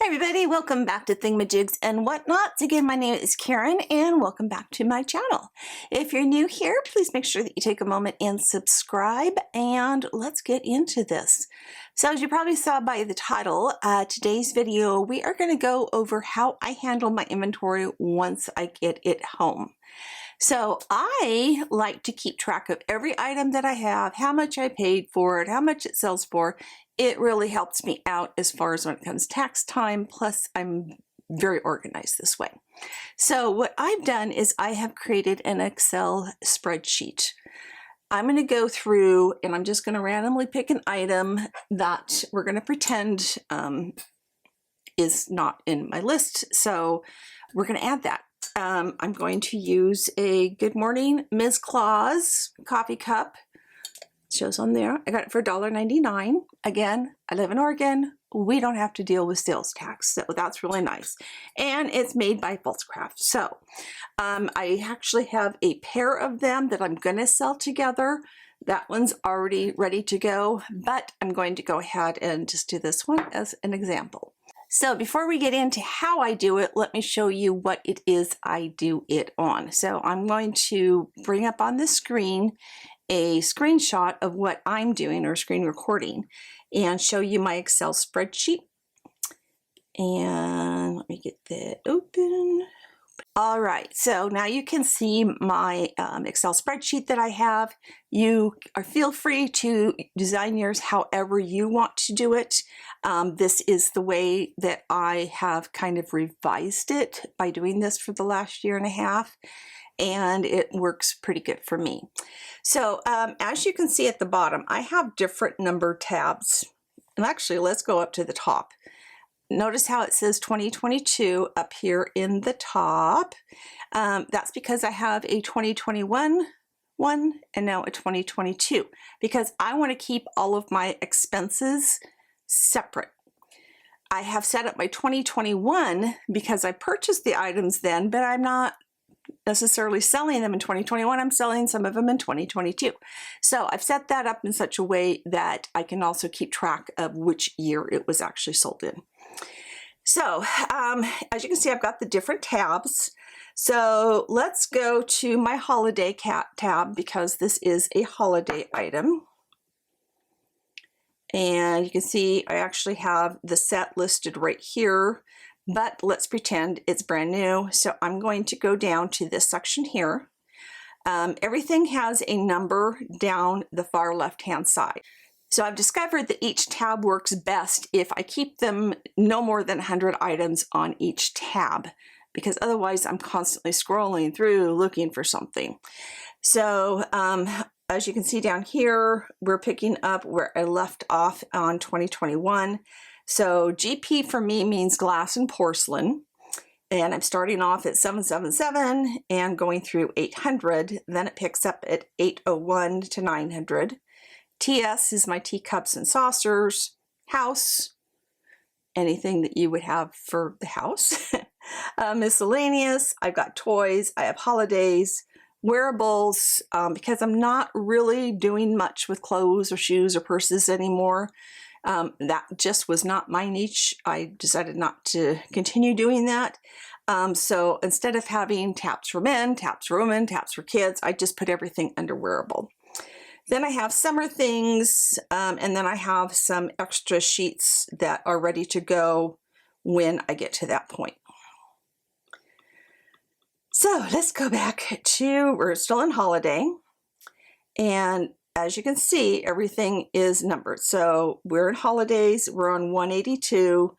Hey everybody, welcome back to Thingamajigs and Whatnots. Again, my name is Karen and welcome back to my channel. If you're new here, please make sure that you take a moment and subscribe, and let's get into this. So as you probably saw by the title, today's video, we are going to go over how I handle my inventory once I get it home. So I like to keep track of every item that I have, how much I paid for it, how much it sells for. It really helps me out as far as when it comes tax time, plus I'm very organized this way. So what I've done is I have created an Excel spreadsheet. I'm going to go through and I'm just going to randomly pick an item that we're going to pretend is not in my list. So we're going to add that. I'm going to use a Good Morning Ms. Claus coffee cup. It shows on there. I got it for $1.99. Again, I live in Oregon. We don't have to deal with sales tax, so that's really nice. And it's made by Falscraft. So I actually have a pair of them that I'm going to sell together. That one's already ready to go, but I'm going to go ahead and just do this one as an example. So before we get into how I do it, let me show you what it is I do it on. So I'm going to bring up on the screen a screenshot of what I'm doing, or screen recording, and show you my Excel spreadsheet. And let me get that open. All right, so now you can see my Excel spreadsheet that I have. You feel free to design yours however you want to do it. This is the way that I have kind of revised it by doing this for the last year and a half, and it works pretty good for me. So as you can see at the bottom, I have different number tabs. And actually, let's go up to the top. Notice how it says 2022 up here in the top. That's because I have a 2021 one and now a 2022, because I want to keep all of my expenses separate. I have set up my 2021 because I purchased the items then, but I'm not necessarily selling them in 2021. I'm selling some of them in 2022. So I've set that up in such a way that I can also keep track of which year it was actually sold in. So as you can see, I've got the different tabs. So let's go to my holiday tab, because this is a holiday item. And you can see I actually have the set listed right here, but let's pretend it's brand new. So I'm going to go down to this section here. Everything has a number down the far left-hand side. So I've discovered that each tab works best if I keep them no more than 100 items on each tab, because otherwise I'm constantly scrolling through looking for something. So as you can see down here, we're picking up where I left off on 2021. So GP for me means glass and porcelain. And I'm starting off at 777 and going through 800. Then it picks up at 801 to 900. TS is my teacups and saucers. House, anything that you would have for the house. Miscellaneous, I've got toys, I have holidays. Wearables, because I'm not really doing much with clothes or shoes or purses anymore. That just was not my niche. I decided not to continue doing that. So instead of having tabs for men, tabs for women, tabs for kids, I just put everything under wearable. Then I have summer things, and then I have some extra sheets that are ready to go when I get to that point. So let's go back to, we're still in holiday, and as you can see, everything is numbered. So we're in holidays, we're on 182.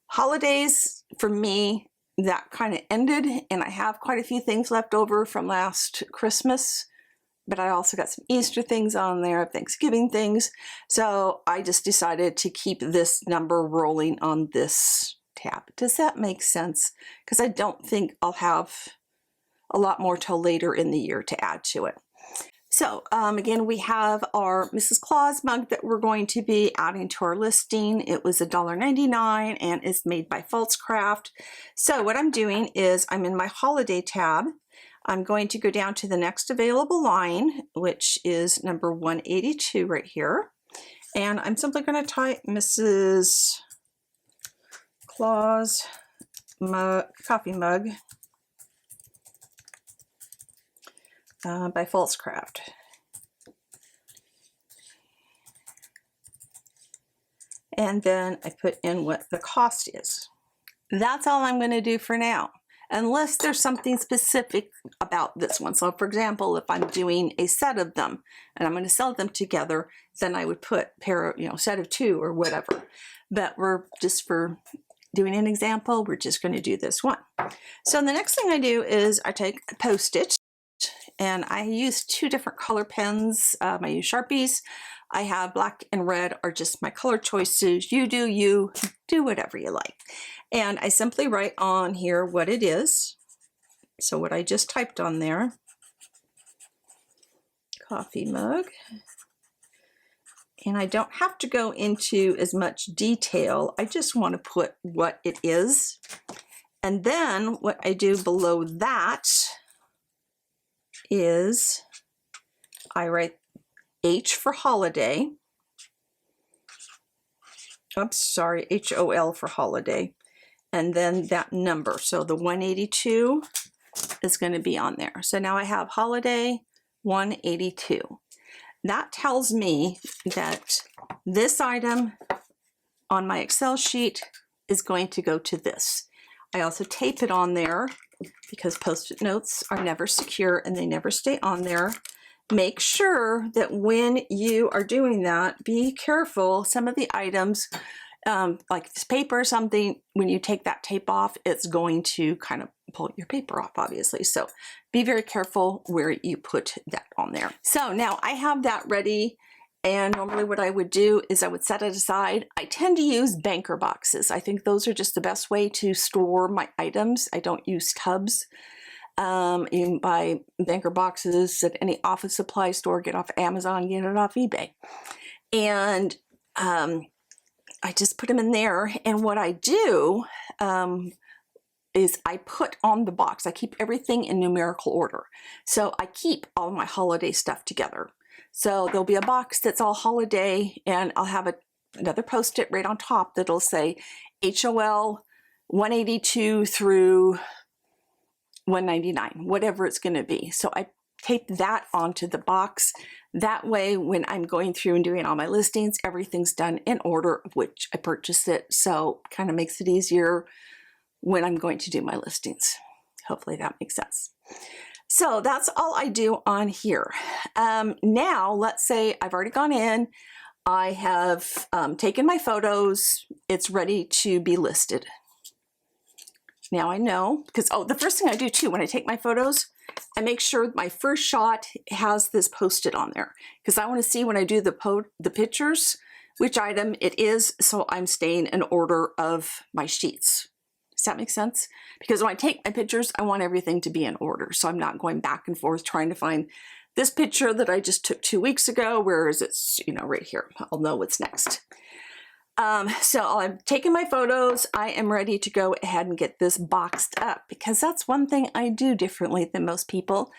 Holidays, for me, that kind of ended, and I have quite a few things left over from last Christmas, but I also got some Easter things on there, Thanksgiving things. So I just decided to keep this number rolling on this tab. Does that make sense? Because I don't think I'll have a lot more till later in the year to add to it. So again, we have our Mrs. Claus mug that we're going to be adding to our listing. It was $1.99 and it's made by Falscraft. So what I'm doing is I'm in my holiday tab. I'm going to go down to the next available line, which is number 182 right here. And I'm simply going to type Mrs. Claus mug, coffee mug by Falsecraft. And then I put in what the cost is. That's all I'm going to do for now, unless there's something specific about this one. So for example, if I'm doing a set of them and I'm going to sell them together, then I would put set of 2 or whatever. But we're just for doing an example, we're just going to do this one. So the next thing I do is I take Postage, and I use 2 different color pens. I use Sharpies. I have black and red are just my color choices. You do whatever you like. And I simply write on here what it is. So what I just typed on there, coffee mug. And I don't have to go into as much detail. I just want to put what it is. And then what I do below that is I write H for holiday. Oops, sorry, HOL for holiday. And then that number. So the 182 is going to be on there. So now I have holiday 182. That tells me that this item on my Excel sheet is going to go to this. I also tape it on there because Post-it notes are never secure and they never stay on there. Make sure that when you are doing that, be careful. Some of the items, like this paper or something, when you take that tape off, it's going to kind of pull your paper off, obviously. So be very careful where you put that on there. So now I have that ready. And normally what I would do is I would set it aside. I tend to use banker boxes. I think those are just the best way to store my items. I don't use tubs. You can buy banker boxes at any office supply store, get off Amazon, get it off eBay. And I just put them in there. And what I do is I put on the box, I keep everything in numerical order. So I keep all my holiday stuff together. So there'll be a box that's all holiday, and I'll have another Post-it right on top that'll say HOL 182 through 199, whatever it's going to be. So I tape that onto the box. That way, when I'm going through and doing all my listings, everything's done in order of which I purchased it. So kind of makes it easier when I'm going to do my listings. Hopefully that makes sense. So that's all I do on here. Now, let's say I've already gone in. I have taken my photos. It's ready to be listed. Now I know, because, oh, the first thing I do too, when I take my photos, I make sure my first shot has this Post-it on there, because I want to see when I do the pictures, which item it is, so I'm staying in order of my sheets. Does that make sense? Because when I take my pictures, I want everything to be in order, so I'm not going back and forth trying to find this picture that I just took 2 weeks ago. Where is it? Right here. I'll know what's next. So I've taken my photos. I am ready to go ahead and get this boxed up, because that's one thing I do differently than most people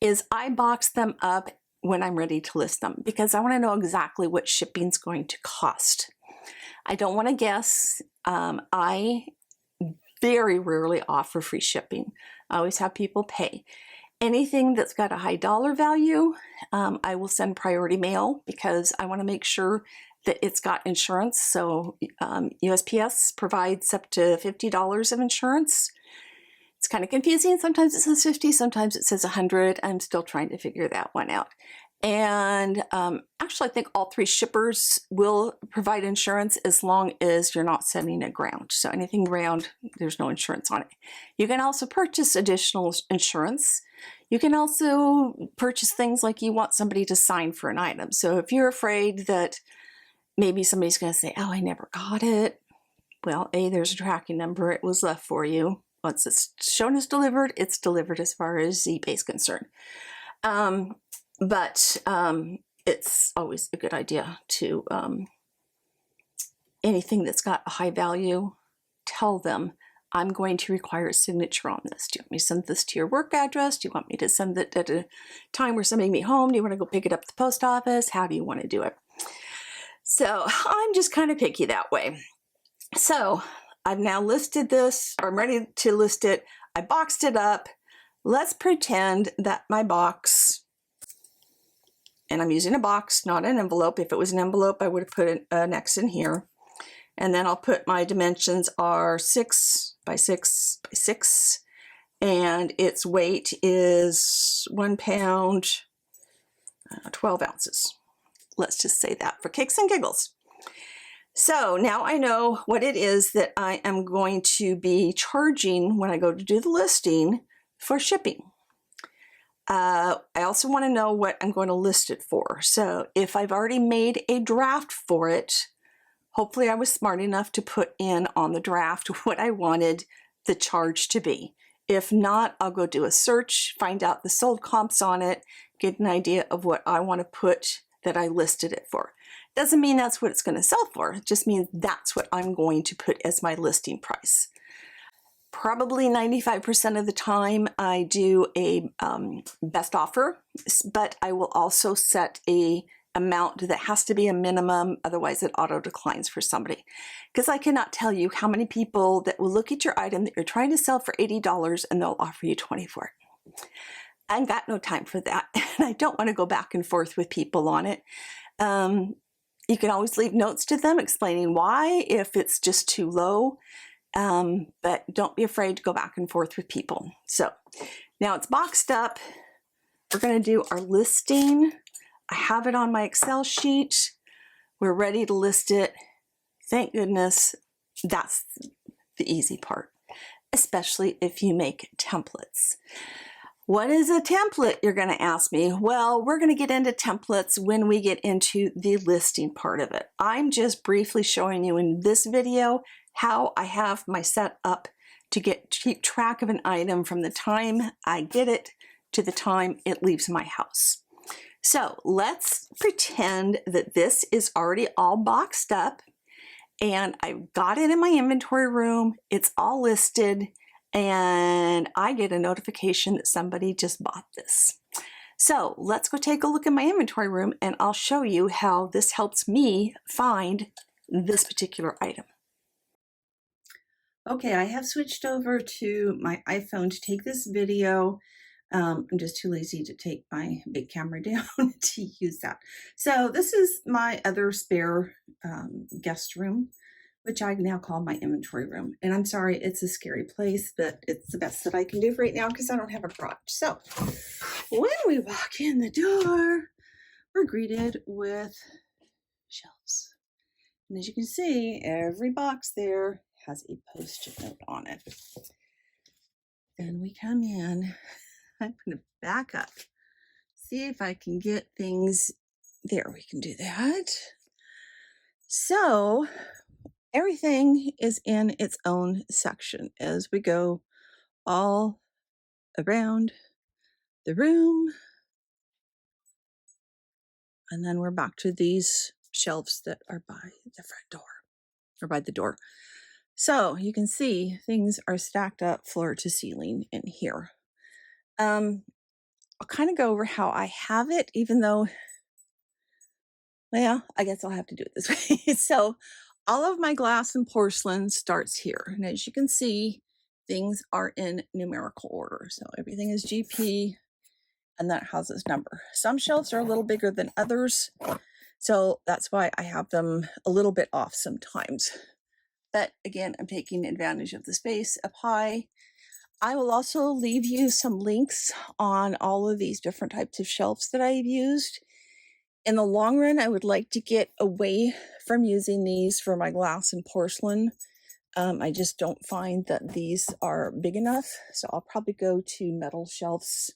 is I box them up when I'm ready to list them, because I want to know exactly what shipping's going to cost. I don't want to guess. I very rarely offer free shipping. I always have people pay. Anything that's got a high dollar value, I will send priority mail, because I want to make sure that it's got insurance. So USPS provides up to $50 of insurance. It's kind of confusing. Sometimes it says 50, sometimes it says 100. I'm still trying to figure that one out. And actually, I think all 3 shippers will provide insurance as long as you're not sending it ground. So anything ground, there's no insurance on it. You can also purchase additional insurance. You can also purchase things like you want somebody to sign for an item. So if you're afraid that maybe somebody's going to say, oh, I never got it. Well, there's a tracking number. It was left for you. Once it's shown as delivered, it's delivered as far as eBay is concerned. But it's always a good idea to, anything that's got a high value, tell them, I'm going to require a signature on this. Do you want me to send this to your work address? Do you want me to send it at a time where somebody can be home? Do you want to go pick it up at the post office? How do you want to do it? So I'm just kind of picky that way. So I've now listed this, or I'm ready to list it. I boxed it up. Let's pretend that my box, and I'm using a box, not an envelope. If it was an envelope, I would have put an X in here. And then I'll put my dimensions are 6 by 6 by 6. And its weight is 1 pound, 12 ounces. Let's just say that for kicks and giggles. So now I know what it is that I am going to be charging when I go to do the listing for shipping. I also want to know what I'm going to list it for. So if I've already made a draft for it, hopefully I was smart enough to put in on the draft what I wanted the charge to be. If not, I'll go do a search, find out the sold comps on it, get an idea of what I want to put that I listed it for. Doesn't mean that's what it's going to sell for. It just means that's what I'm going to put as my listing price. Probably 95% of the time I do a best offer, but I will also set a amount that has to be a minimum, otherwise it auto declines for somebody. Because I cannot tell you how many people that will look at your item that you're trying to sell for $80 and they'll offer you $20 for it. I ain't got no time for that, and I don't want to go back and forth with people on it. You can always leave notes to them explaining why if it's just too low, but don't be afraid to go back and forth with people. So now it's boxed up. We're going to do our listing. I have it on my Excel sheet. We're ready to list it. Thank goodness. That's the easy part, especially if you make templates. What is a template, you're going to ask me? Well, we're going to get into templates when we get into the listing part of it. I'm just briefly showing you in this video how I have my set up to keep track of an item from the time I get it to the time it leaves my house. So let's pretend that this is already all boxed up and I've got it in my inventory room. It's all listed and I get a notification that somebody just bought this. So let's go take a look in my inventory room and I'll show you how this helps me find this particular item. Okay, I have switched over to my iPhone to take this video. I'm just too lazy to take my big camera down to use that. So this is my other spare guest room, which I now call my inventory room. And I'm sorry, it's a scary place, but it's the best that I can do right now because I don't have a garage. So when we walk in the door, we're greeted with shelves. And as you can see, every box there has a Post-it note on it. Then we come in. I'm going to back up, see if I can get things there. We can do that. So everything is in its own section as we go all around the room. And then we're back to these shelves that are by the front door or by the door. So you can see things are stacked up floor to ceiling in here. I'll kind of go over how I have it, even though, well, I guess I'll have to do it this way. So all of my glass and porcelain starts here. And as you can see, things are in numerical order. So everything is GP and that has its number. Some shelves are a little bigger than others. So that's why I have them a little bit off sometimes. But again, I'm taking advantage of the space up high. I will also leave you some links on all of these different types of shelves that I've used. In the long run, I would like to get away from using these for my glass and porcelain. I just don't find that these are big enough. So I'll probably go to metal shelves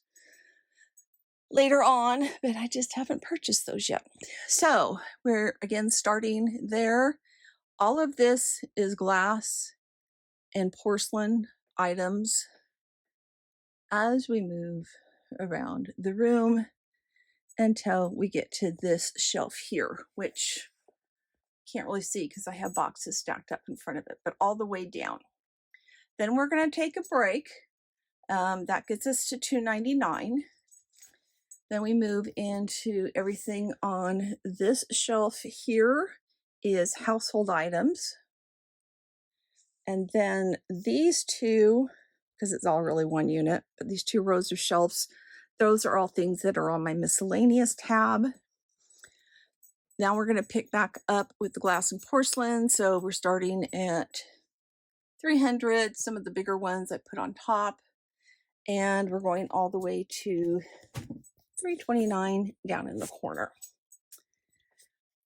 later on, but I just haven't purchased those yet. So we're again starting there. All of this is glass and porcelain items as we move around the room until we get to this shelf here, which can't really see because I have boxes stacked up in front of it, but all the way down. Then we're going to take a break. That gets us to $2.99. Then we move into everything on this shelf here is household items. And then these two, because it's all really one unit, but these 2 rows of shelves, those are all things that are on my miscellaneous tab. Now we're going to pick back up with the glass and porcelain. So we're starting at 300, some of the bigger ones I put on top, and we're going all the way to 329 down in the corner.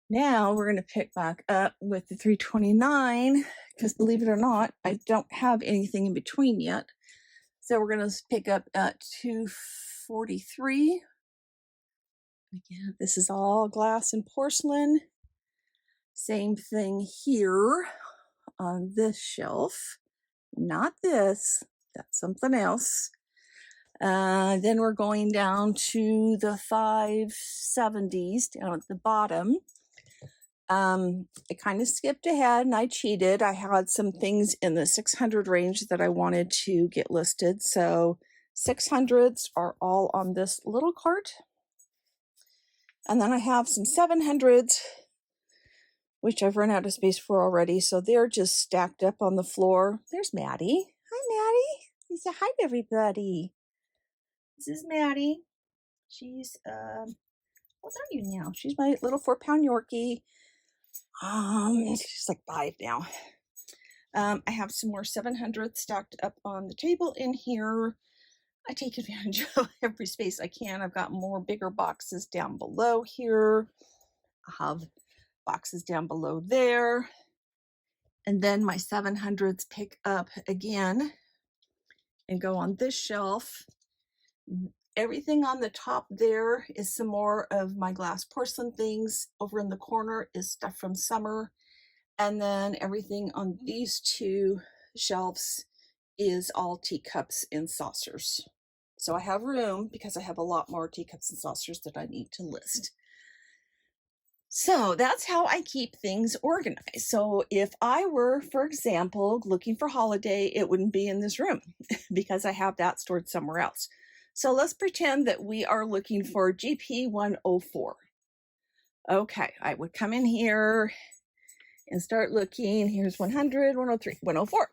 Now we're going to pick back up with the 329 because, believe it or not, I don't have anything in between yet. So we're going to pick up at 243. Again, this is all glass and porcelain. Same thing here on this shelf. Not this, that's something else. Then we're going down to the 570s down at the bottom. I kind of skipped ahead and I cheated. I had some things in the 600 range that I wanted to get listed. So 600s are all on this little cart. And then I have some 700s, which I've run out of space for already. So they're just stacked up on the floor. There's Maddie. Hi, Maddie. You say hi to everybody. This is Maddie. She's, what are you now? She's my little 4-pound Yorkie. She's like 5 now. I have some more 700s stacked up on the table in here. I take advantage of every space I can. I've got more bigger boxes down below here. I have boxes down below there. And then my 700s pick up again and go on this shelf. Everything on the top there is some more of my glass porcelain things. Over in the corner is stuff from summer. And then everything on these 2 shelves is all teacups and saucers. So I have room because I have a lot more teacups and saucers that I need to list. So that's how I keep things organized. So if I were, for example, looking for holiday, it wouldn't be in this room because I have that stored somewhere else. So let's pretend that we are looking for GP 104. Okay, I would come in here and start looking. Here's 100, 103, 104.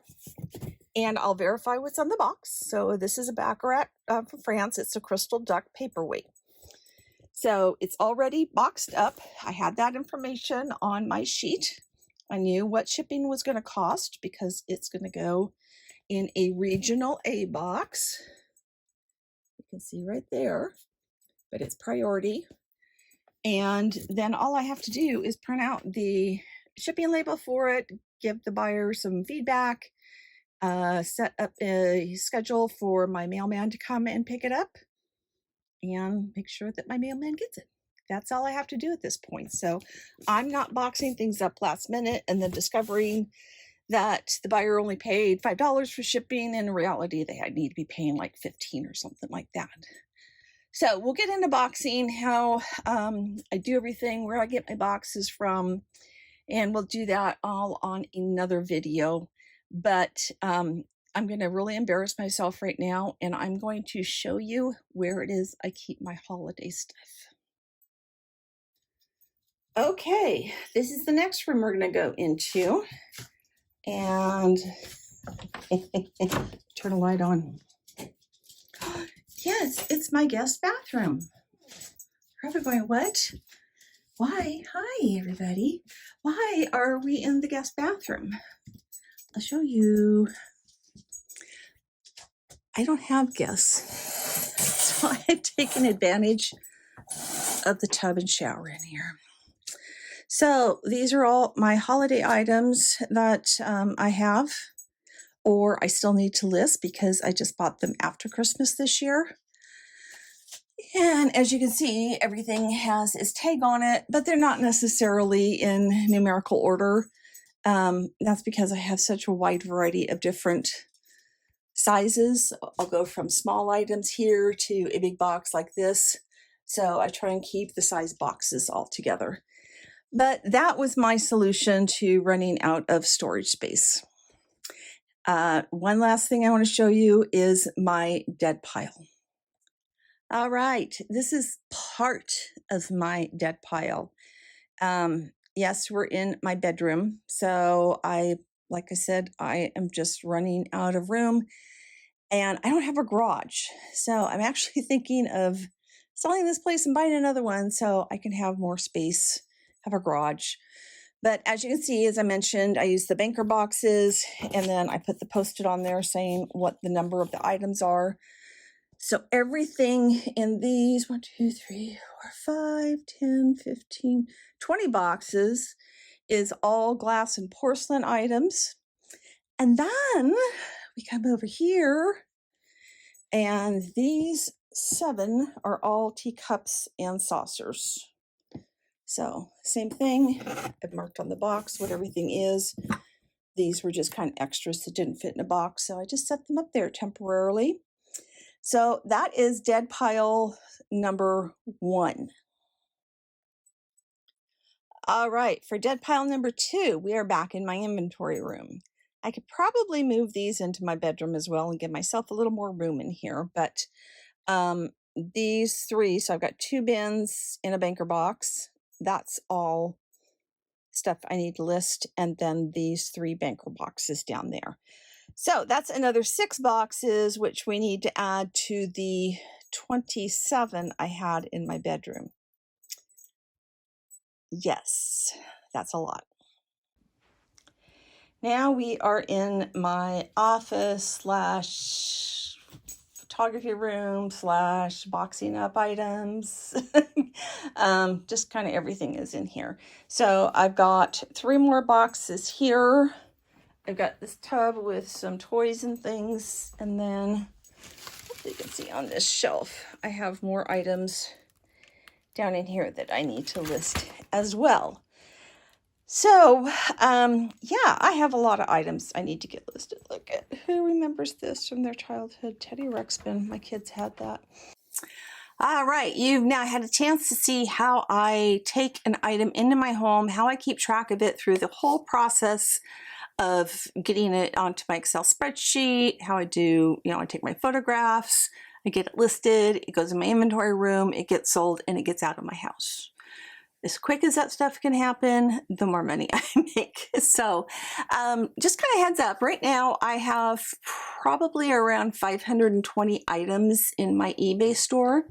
And I'll verify what's on the box. So this is a Baccarat from France. It's a crystal duck paperweight. So it's already boxed up. I had that information on my sheet. I knew what shipping was going to cost because it's going to go in a regional A box. You can see right there, but it's priority. And then all I have to do is print out the shipping label for it, give the buyer some feedback, set up a schedule for my mailman to come and pick it up, and make sure that my mailman gets it. That's all I have to do at this point. So I'm not boxing things up last minute and then discovering that the buyer only paid $5 for shipping. In reality, they need to be paying like $15 or something like that. So we'll get into boxing, how I do everything, where I get my boxes from, and we'll do that all on another video. But I'm going to really embarrass myself right now, and I'm going to show you where it is I keep my holiday stuff. Okay, this is the next room we're going to go into. And turn a light on. Yes, it's my guest bathroom. You're probably going, what? Why? Hi, everybody. Why are we in the guest bathroom? I'll show you. I don't have guests, so I had taken advantage of the tub and shower in here. So these are all my holiday items that I have, or I still need to list because I just bought them after Christmas this year. And as you can see, everything has its tag on it, but they're not necessarily in numerical order. That's because I have such a wide variety of different sizes. I'll go from small items here to a big box like this. So I try and keep the size boxes all together. But that was my solution to running out of storage space. One last thing I want to show you is my dead pile. All right, this is part of my dead pile. Yes, we're in my bedroom. So I like I said, I am just running out of room and I don't have a garage. So I'm actually thinking of selling this place and buying another one so I can have more space, have a garage. But as you can see, as I mentioned, I use the banker boxes and then I put the Post-it on there saying what the number of the items are. So everything in these 1, 2, 3, 4, 5, 10, 15, 20 boxes is all glass and porcelain items. And then we come over here and these 7 are all teacups and saucers. So same thing, I've marked on the box what everything is. These were just kind of extras that didn't fit in a box, so I just set them up there temporarily. So that is dead pile number 1. All right, for dead pile number 2, we are back in my inventory room. I could probably move these into my bedroom as well and give myself a little more room in here, but these 3, so I've got 2 bins in a banker box. That's all stuff I need to list, and then these 3 banker boxes down there. So that's another 6 boxes, which we need to add to the 27 I had in my bedroom. Yes, that's a lot. Now we are in my office / photography room / boxing up items. Just kind of everything is in here. So I've got 3 more boxes here. I've got this tub with some toys and things, and then you can see on this shelf I have more items down in here that I need to list as well. So yeah, I have a lot of items I need to get listed. Look at, who remembers this from their childhood? Teddy Ruxpin. My kids had that. All right, you've now had a chance to see how I take an item into my home, how I keep track of it through the whole process of getting it onto my Excel spreadsheet, how I do, I take my photographs, I get it listed, it goes in my inventory room, it gets sold, and it gets out of my house. As quick as that stuff can happen, the more money I make. So just kind of heads up, right now I have probably around 520 items in my eBay store.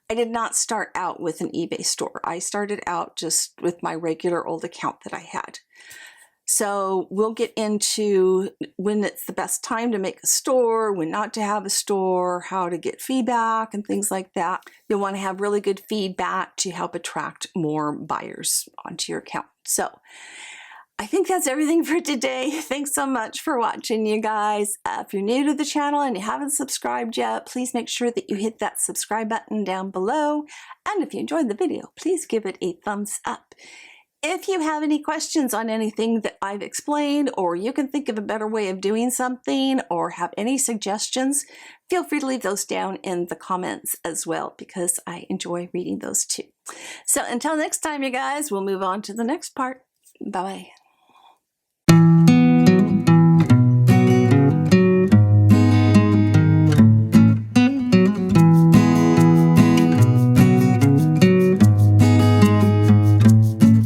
I did not start out with an eBay store. I started out just with my regular old account that I had. So we'll get into when it's the best time to make a store, when not to have a store, how to get feedback and things like that. You'll want to have really good feedback to help attract more buyers onto your account. So I think that's everything for today. Thanks so much for watching, you guys. If you're new to the channel and you haven't subscribed yet, please make sure that you hit that subscribe button down below. And if you enjoyed the video, please give it a thumbs up. If you have any questions on anything that I've explained, or you can think of a better way of doing something, or have any suggestions, feel free to leave those down in the comments as well, because I enjoy reading those too. So until next time, you guys, we'll move on to the next part. Bye-bye.